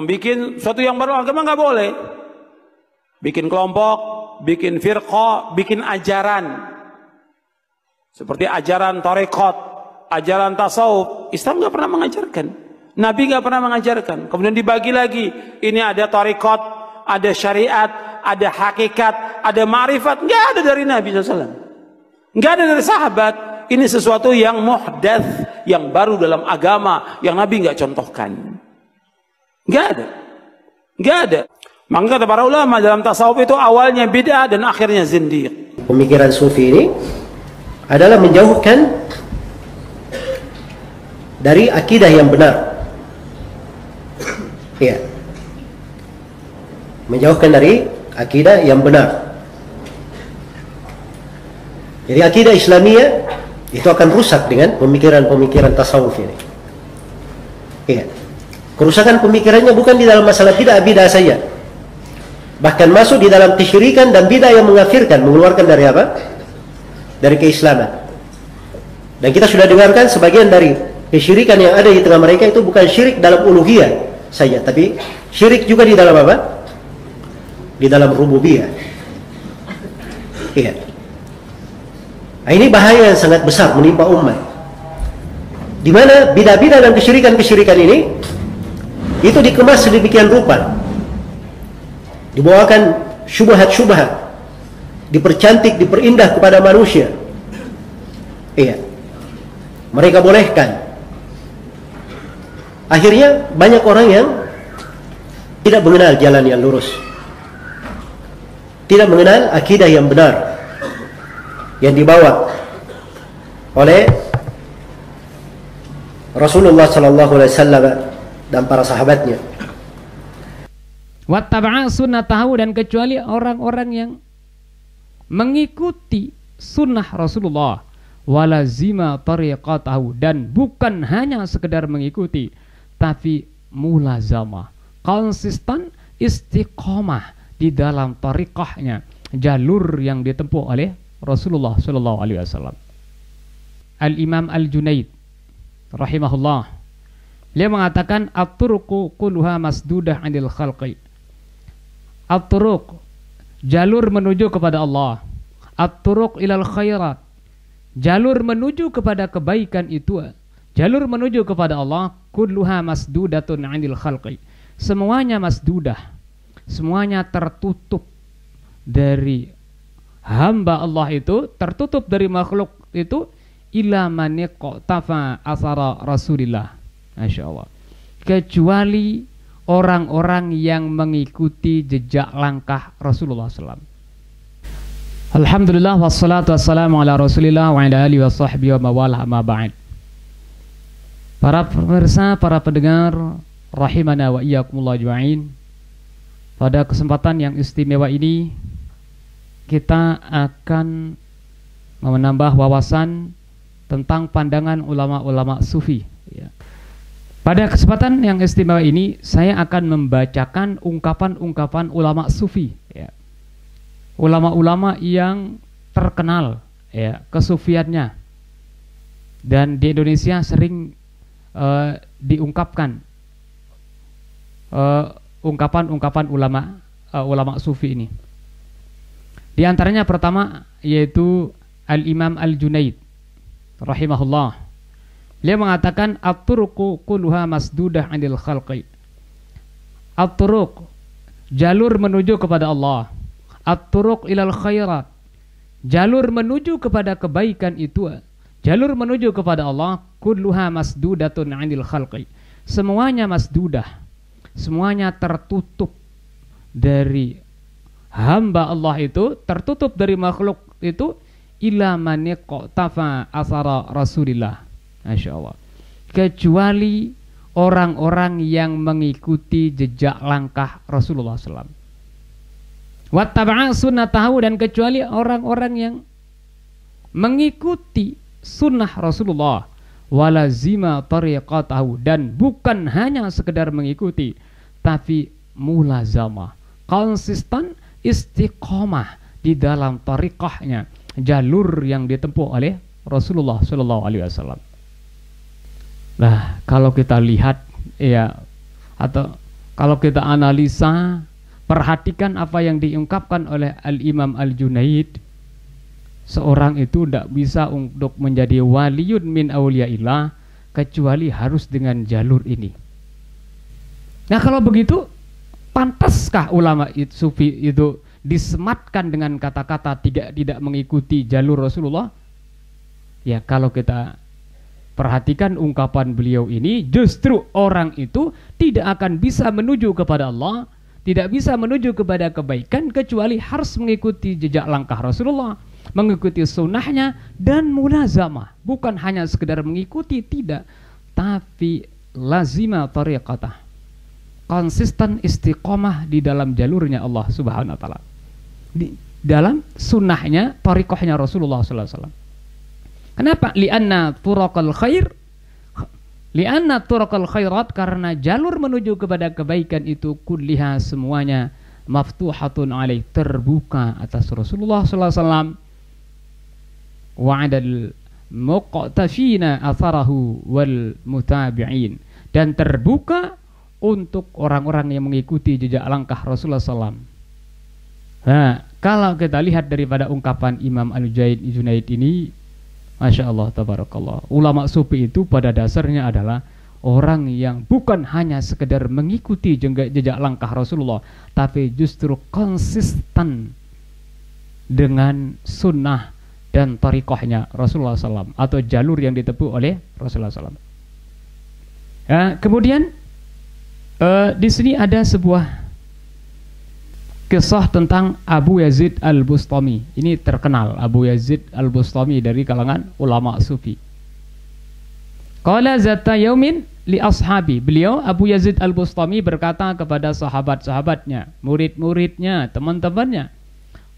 Bikin suatu yang baru agama nggak boleh. Bikin kelompok, bikin firqah, bikin ajaran. Seperti ajaran tarekat, ajaran tasawuf. Islam nggak pernah mengajarkan. Nabi nggak pernah mengajarkan. Kemudian dibagi lagi. Ini ada tarekat, ada syariat, ada hakikat, ada ma'rifat. Nggak ada dari Nabi SAW. Nggak ada dari sahabat. Ini sesuatu yang muhdats, yang baru dalam agama, yang Nabi nggak contohkan. Nggak ada. Nggak ada. Maka kata para ulama dalam tasawuf itu awalnya bid'ah dan akhirnya zindiq. Pemikiran sufi ini adalah menjauhkan dari akidah yang benar. Iya. Menjauhkan dari akidah yang benar. Jadi akidah Islamiyah itu akan rusak dengan pemikiran-pemikiran tasawuf ini. Iya. Kerusakan pemikirannya bukan di dalam masalah bid'ah saja. Bahkan masuk di dalam kesyirikan dan bid'ah yang mengkafirkan, mengeluarkan dari apa? Dari keislaman. Dan kita sudah dengarkan sebagian dari kesyirikan yang ada di tengah mereka itu bukan syirik dalam uluhiyah saja, tapi syirik juga di dalam apa? Di dalam rububiyah. Iya. Nah, ini bahaya yang sangat besar menimpa umat. Di mana bidah-bidah dan kesyirikan-kesyirikan ini itu dikemas sedemikian rupa, dibawakan syubhat-syubhat, dipercantik, diperindah kepada manusia. Iya. Mereka bolehkan. Akhirnya banyak orang yang tidak mengenal jalan yang lurus, tidak mengenal akidah yang benar yang dibawa oleh Rasulullah SAW dan para sahabatnya. Wattaba'a sunnatahu, dan kecuali orang-orang yang mengikuti sunnah Rasulullah, walazima tariqatahu, dan bukan hanya sekedar mengikuti tapi mulazamah, konsisten, istiqomah di dalam tariqahnya, jalur yang ditempuh oleh Rasulullah sallallahu alaihi wasallam. Al-Imam Al-Junaid rahimahullah, dia mengatakan at-turuqu kulluha masdudah 'anil khalqi. At-turuq, jalur menuju kepada Allah. At-turuq ilal khairat, jalur menuju kepada kebaikan itu, jalur menuju kepada Allah, kulluha masdudatun 'anil khalqi. Semuanya masdudah, semuanya tertutup dari hamba Allah itu, tertutup dari makhluk itu, ila man iqtafa asara Rasulillah. Masya Allah. Kecuali orang-orang yang mengikuti jejak langkah Rasulullah SAW. Alhamdulillah wassalatu wassalamu ala Rasulillah wa ala alihi wa sahbihi wa mawalah amma ba'd. Para pemirsa, para pendengar rahimana wa iyyakumullah ajma'in. Pada kesempatan yang istimewa ini kita akan menambah wawasan tentang pandangan ulama-ulama sufi, ya. Pada kesempatan yang istimewa ini saya akan membacakan ungkapan-ungkapan ulama sufi, ya. Ulama-ulama yang terkenal, ya, kesufiannya, dan di Indonesia sering diungkapkan ungkapan-ungkapan ulama sufi ini. Di antaranya pertama yaitu Al-Imam Al-Junaid rahimahullah. Dia mengatakan at-turuqu kulluha masdudah 'anil khalqi. At-turuq, jalur menuju kepada Allah. At-turuq ilal khairat, jalur menuju kepada kebaikan itu, jalur menuju kepada Allah, kulluha masdudatun 'anil khalqi. Semuanya masdudah, semuanya tertutup dari hamba Allah itu, tertutup dari makhluk itu, ila man iqtafa asara Rasulillah. Masya Allah. Kecuali orang-orang yang mengikuti jejak langkah Rasulullah SAW. Wattaba'a sunnatahu, dan kecuali orang-orang yang mengikuti sunnah Rasulullah, walazima tariqatahu, dan bukan hanya sekedar mengikuti tapi mulazamah, konsisten, istiqomah di dalam tariqahnya, jalur yang ditempuh oleh Rasulullah SAW. Nah, kalau kita lihat, ya, atau Kalau kita analisa, perhatikan apa yang diungkapkan oleh Al-Imam Al-Junaid, seorang itu tidak bisa untuk menjadi waliyun min awliyaillah kecuali harus dengan jalur ini. Nah kalau begitu, pantaskah ulama itu, sufi itu disematkan dengan kata-kata tidak mengikuti jalur Rasulullah? Ya kalau kita perhatikan ungkapan beliau ini, justru orang itu tidak akan bisa menuju kepada Allah, tidak bisa menuju kepada kebaikan kecuali harus mengikuti jejak langkah Rasulullah, mengikuti sunnahnya dan mulazamah. Bukan hanya sekedar mengikuti, tidak, tapi lazima tariqatah, konsisten istiqomah di dalam jalurnya Allah Subhanahu wa taala, di dalam sunnahnya, tariqahnya Rasulullah sallallahu alaihi wasallam. Kenapa? Lianna turaqal khairat, karena jalur menuju kepada kebaikan itu kulliha semuanya maftuhatun alaih, terbuka atas Rasulullah sallallahu alaihi wasallam, wa 'adal muqtafina atharahu wal mutabi'in, dan terbuka untuk orang-orang yang mengikuti jejak langkah Rasulullah SAW. Nah, kalau kita lihat daripada ungkapan Imam Al-Junaid ini, Masya Allah, tabarakallah, ulama sufi itu pada dasarnya adalah orang yang bukan hanya sekedar mengikuti jejak langkah Rasulullah, tapi justru konsisten dengan sunnah dan tariqahnya Rasulullah SAW, atau jalur yang ditempuh oleh Rasulullah SAW. Ya, kemudian di sini ada sebuah kisah tentang Abu Yazid Al-Bustami. Ini terkenal, Abu Yazid Al-Bustami dari kalangan ulama sufi. Qala zata yaumin li ashabi. Beliau Abu Yazid Al-Bustami berkata kepada sahabat-sahabatnya, murid-muridnya, teman-temannya,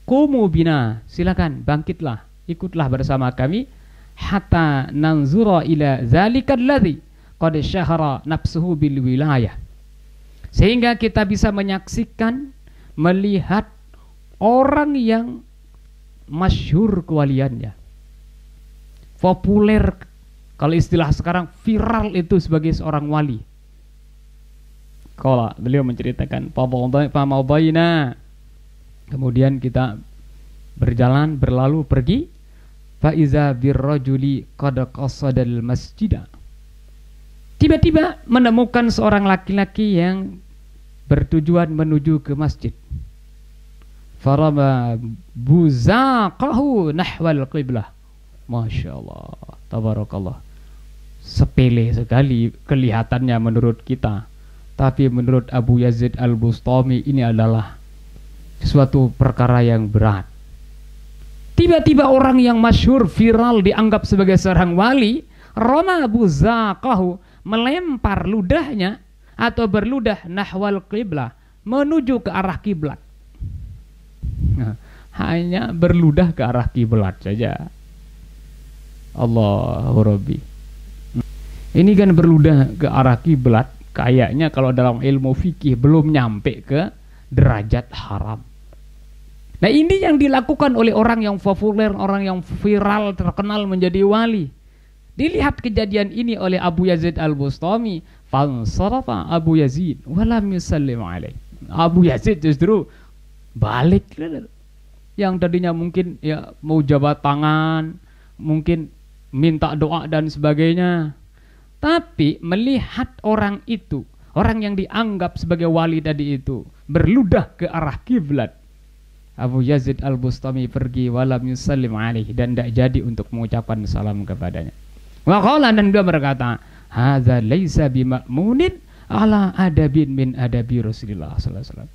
qumu bina, silakan bangkitlah, ikutlah bersama kami, hatta nanzura ila zalikal ladzi qad syahara nafsuhu bil wilayah, sehingga kita bisa menyaksikan, melihat orang yang masyhur kewaliannya, populer, kalau istilah sekarang viral itu sebagai seorang wali. Kalau beliau menceritakan, pamaubaina, kemudian kita berjalan, berlalu, pergi, faiza birrajuli qad qasadal masjidah, tiba-tiba menemukan seorang laki-laki yang bertujuan menuju ke masjid. Farama buzaqahu nahwal qiblah. Masya Allah, tabarakallah. Sepele sekali kelihatannya menurut kita, tapi menurut Abu Yazid Al-Bustami ini adalah suatu perkara yang berat. Tiba-tiba orang yang masyhur, viral, dianggap sebagai seorang wali, rama buzaqahu, melempar ludahnya atau berludah nahwal qiblah, menuju ke arah kiblat. Nah, hanya berludah ke arah kiblat saja. Allahu Rabbi. Ini kan berludah ke arah kiblat, kayaknya kalau dalam ilmu fikih belum nyampe ke derajat haram. Nah, ini yang dilakukan oleh orang yang populer, orang yang viral, terkenal menjadi wali. Dilihat kejadian ini oleh Abu Yazid Al-Bustami, fansarafa Abu Yazid walam yusallim alaih. Abu Yazid justru balik. Yang tadinya mungkin ya mau jabat tangan, mungkin minta doa dan sebagainya, tapi melihat orang itu, orang yang dianggap sebagai wali tadi itu, berludah ke arah kiblat, Abu Yazid Al-Bustami pergi walam yusallim alaih, dan tidak jadi untuk mengucapkan salam kepadanya. Waqala, dan dia berkata, hadza laisa bima'munin ala adabin min adabi Rasulullah sallallahu alaihi wasallam.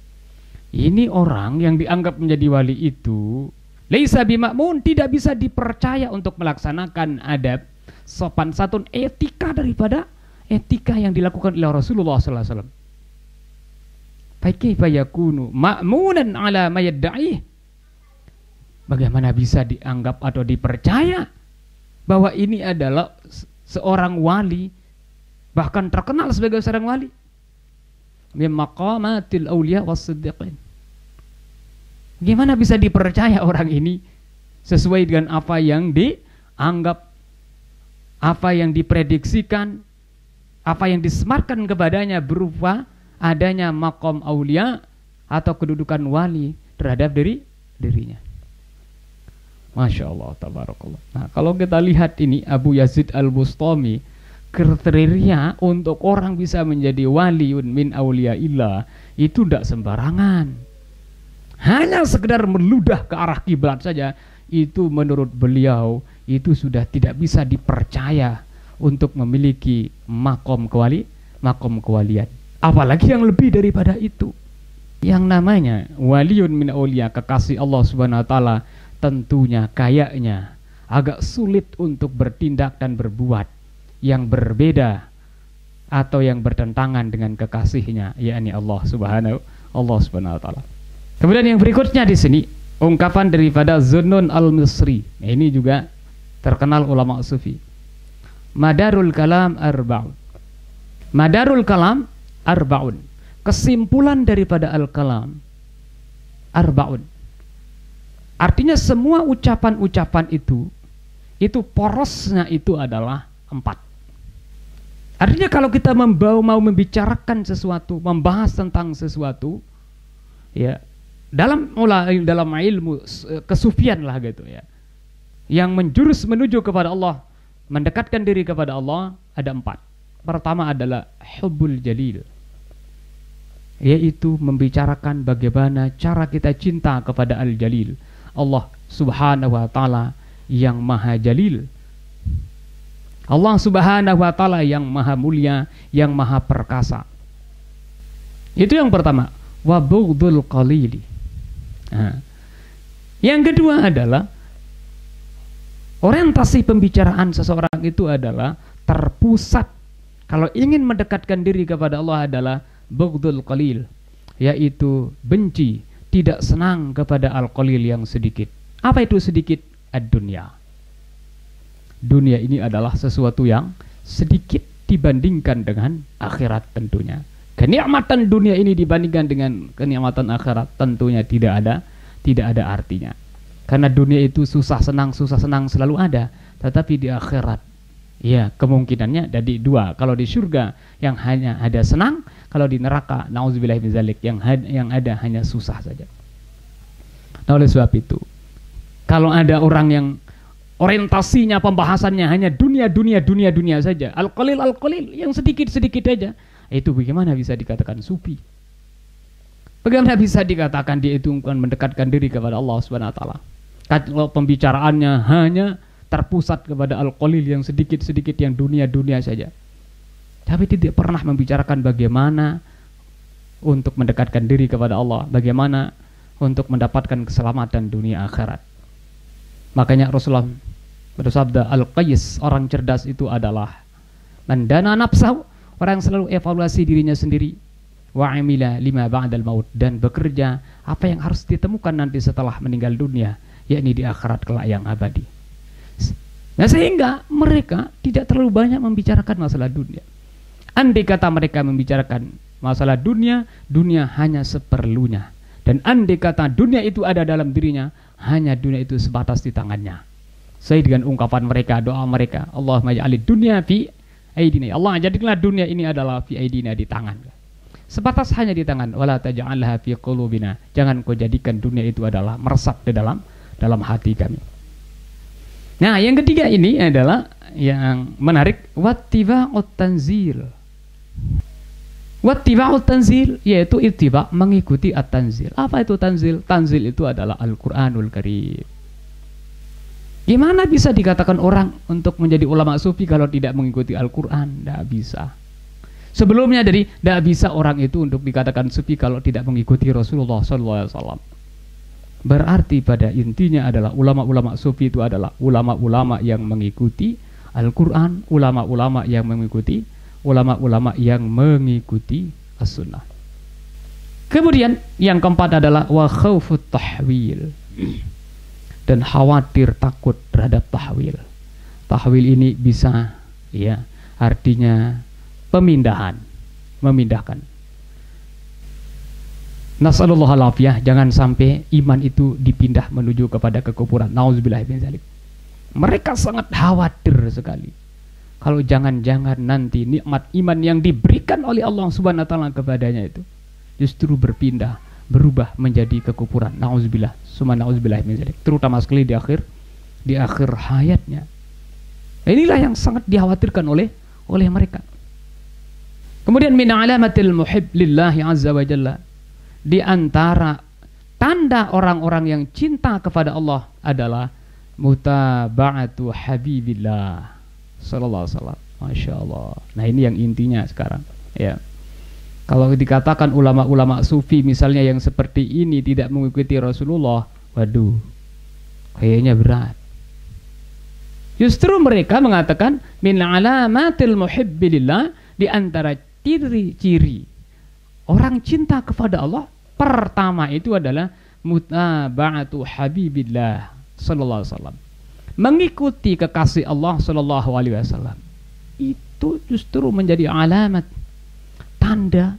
Ini orang yang dianggap menjadi wali itu laisa bima'mun, tidak bisa dipercaya untuk melaksanakan adab, sopan santun, etika daripada etika yang dilakukan oleh Rasulullah sallallahu alaihi wasallam. Fa kaifa yakunu ma'munan ala ma yad'i? Bagaimana bisa dianggap atau dipercaya bahwa ini adalah seorang wali, bahkan terkenal sebagai seorang wali, min maqamatil auliya was-siddiqin. Gimana bisa dipercaya orang ini sesuai dengan apa yang dianggap, apa yang diprediksikan, apa yang disematkan kepadanya berupa adanya makom aulia atau kedudukan wali terhadap dirinya. Masya Allah, tabarakallah. Nah, kalau kita lihat ini Abu Yazid Al-Bustami, kriteria untuk orang bisa menjadi waliun min auliyaillah itu tidak sembarangan. Hanya sekedar meludah ke arah kiblat saja, itu menurut beliau itu sudah tidak bisa dipercaya untuk memiliki makom kewalian. Apalagi yang lebih daripada itu. Yang namanya waliun min auliya, kekasih Allah Subhanahu wa taala, tentunya kayaknya agak sulit untuk bertindak dan berbuat yang berbeda atau yang bertentangan dengan kekasihnya, yakni Allah Subhanahu wa taala. Kemudian yang berikutnya di sini ungkapan daripada Zunnun al-Misri. Nah, ini juga terkenal ulama sufi. Madarul kalam arba'un. Madarul kalam arba'un. Kesimpulan daripada al-kalam arba'un. Artinya semua ucapan-ucapan itu porosnya itu adalah 4. Artinya kalau kita mau membicarakan sesuatu, membahas tentang sesuatu, ya dalam ilmu kesufian lah gitu ya, yang menjurus menuju kepada Allah, mendekatkan diri kepada Allah, ada 4. Pertama adalah hubbul jalil, yaitu membicarakan bagaimana cara kita cinta kepada al-jalil, Allah Subhanahu wa taala yang maha jalil, Allah Subhanahu wa taala yang maha mulia, yang maha perkasa. Itu yang pertama. Wa bughdul qalili. Nah, yang kedua adalah orientasi pembicaraan seseorang itu adalah terpusat, kalau ingin mendekatkan diri kepada Allah, adalah bughdul qalil, yaitu benci, tidak senang kepada al-qalil yang sedikit. Apa itu sedikit? Ad-dunya. Dunia ini adalah sesuatu yang sedikit dibandingkan dengan akhirat tentunya. Kenikmatan dunia ini dibandingkan dengan kenikmatan akhirat tentunya tidak ada artinya. Karena dunia itu susah senang selalu ada, tetapi di akhirat ya kemungkinannya jadi 2. Kalau di surga yang hanya ada senang, kalau di neraka nauzubillahi min zalik yang ada hanya susah saja. Nah, oleh sebab itu, kalau ada orang yang orientasinya pembahasannya hanya dunia saja, al-qalil yang sedikit saja, itu bagaimana bisa dikatakan sufi? Bagaimana bisa dikatakan dia itu mendekatkan diri kepada Allah Subhanahu wa taala? Kalau pembicaraannya hanya terpusat kepada al-qalil yang sedikit yang dunia saja, tapi tidak pernah membicarakan bagaimana untuk mendekatkan diri kepada Allah, bagaimana untuk mendapatkan keselamatan dunia akhirat. Makanya Rasulullah bersabda, al-qais, orang cerdas itu adalah mandana nafsahu, orang yang selalu evaluasi dirinya sendiri, wa amila lima ba'dal maut, dan bekerja apa yang harus ditemukan nanti setelah meninggal dunia, yakni di akhirat kelak yang abadi. Nah, sehingga mereka tidak terlalu banyak membicarakan masalah dunia. Andai kata mereka membicarakan masalah dunia hanya seperlunya. Dan andai kata dunia itu ada dalam dirinya, hanya dunia itu sebatas di tangannya. Sesuai dengan ungkapan mereka, doa mereka, Allahumma ja'alid dunya fi aidina. Allah, jadikanlah dunia ini adalah fi aidina, di tangan. Sebatas hanya di tangan. Wala taj'alha fi qulubina. Jangan kau jadikan dunia itu adalah meresap di dalam hati kami. Nah, yang ketiga ini adalah yang menarik, wattiba'ut tanzil. Wattiba'ut tanzil, yaitu ittiba', mengikuti at-tanzil. Apa itu tanzil? Tanzil itu adalah Al-Qur'anul Karim. Gimana bisa dikatakan orang untuk menjadi ulama sufi kalau tidak mengikuti Al-Qur'an? Tidak bisa. Sebelumnya dari tidak bisa orang itu untuk dikatakan sufi kalau tidak mengikuti Rasulullah SAW. Berarti pada intinya adalah ulama-ulama sufi itu adalah ulama-ulama yang mengikuti Al-Quran, ulama-ulama yang mengikuti as-sunnah. Kemudian yang keempat adalah wa khaufut tahwil, dan khawatir takut terhadap tahwil. Tahwil ini bisa ya artinya memindahkan. Nasallallahu alafiyah, jangan sampai iman itu dipindah menuju kepada kekufuran. Nauzubillahi min dzalik. Mereka sangat khawatir sekali kalau jangan-jangan nanti nikmat iman yang diberikan oleh Allah Subhanahu wa taala kepadanya itu justru berubah menjadi kekufuran. Nauzubillah, summa nauzubillah min dzalik. Terutama sekali di akhir hayatnya. Inilah yang sangat dikhawatirkan oleh mereka. Kemudian min alamatil muhib lillahi azza wa jalla, di antara tanda orang-orang yang cinta kepada Allah adalah mutaba'atu habibillah sallallahu alaihi wasallam. Masya Allah. Nah, ini yang intinya sekarang ya. Kalau dikatakan ulama-ulama sufi misalnya yang seperti ini tidak mengikuti Rasulullah, waduh, kayaknya berat. Justru mereka mengatakan min alamatil muhibbilillah, di antara ciri-ciri orang cinta kepada Allah pertama itu adalah mutaba'atu habibillah sallallahu alaihi wasallam, mengikuti kekasih Allah sallallahu alaihi wasallam. Itu justru menjadi alamat, tanda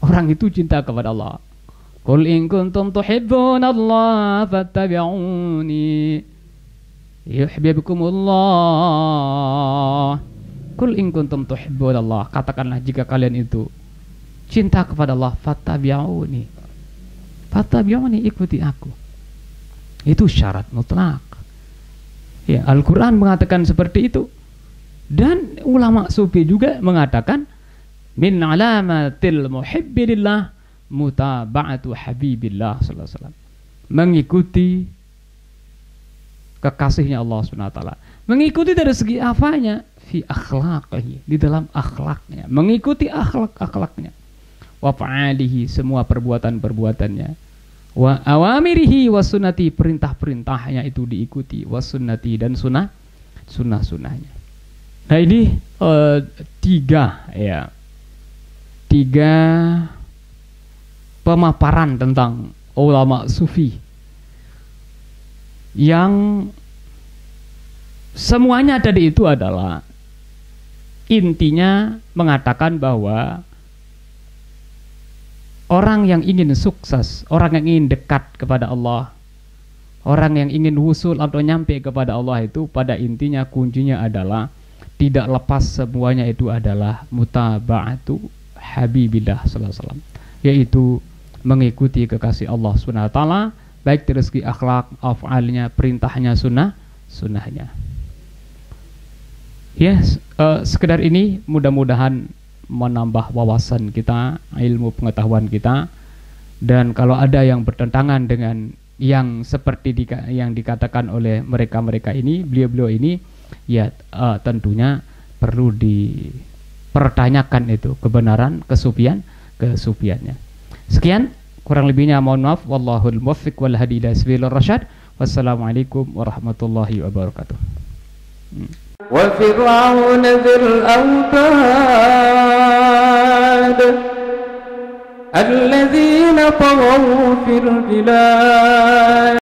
orang itu cinta kepada Allah. Qul in kuntum tuhibbunallaha fattabi'uni yuhibbukumullah. Qul in kuntum tuhibbunallah, katakanlah jika kalian itu cinta kepada Allah, fattabi'uni, ikuti aku. Itu syarat mutlak. Ya, Al-Quran mengatakan seperti itu. Dan ulama sufi juga mengatakan min alamatil muhibbilillah mutaba'atu habibillah sallallahu alaihi wasallam, mengikuti kekasihnya Allah Subhanahu wa taala. Mengikuti dari segi apanya? Fi akhlaqihi, di dalam akhlaknya, mengikuti akhlaknya. Wa fa'alihi, semua perbuatan-perbuatannya. Wa awamirihi wa sunnati, perintah-perintahnya itu diikuti. Wa sunnati, dan sunnah-sunnahnya. Nah, ini tiga pemaparan tentang ulama sufi yang semuanya tadi itu adalah intinya mengatakan bahwa orang yang ingin sukses, orang yang ingin dekat kepada Allah, orang yang ingin wusul atau nyampe kepada Allah itu pada intinya kuncinya adalah tidak lepas semuanya itu adalah mutaba'atu habibillah sallallahu alaihi wasallam, yaitu mengikuti kekasih Allah Subhanahu wa taala, baik dari segi akhlak, af'alnya, perintahnya, sunnahnya. Yes, sekedar ini mudah-mudahan menambah wawasan kita, ilmu pengetahuan kita. Dan kalau ada yang bertentangan dengan yang seperti yang dikatakan oleh mereka ini, beliau ini, ya tentunya perlu dipertanyakan itu kebenaran kesufiannya. Sekian, kurang lebihnya mohon maaf. Wallahul muwaffiq wal hadi ila sabilir rasyad. Wassalamualaikum warahmatullahi wabarakatuh. وفرعون ذي الأوتاد الذين طغوا في البلاد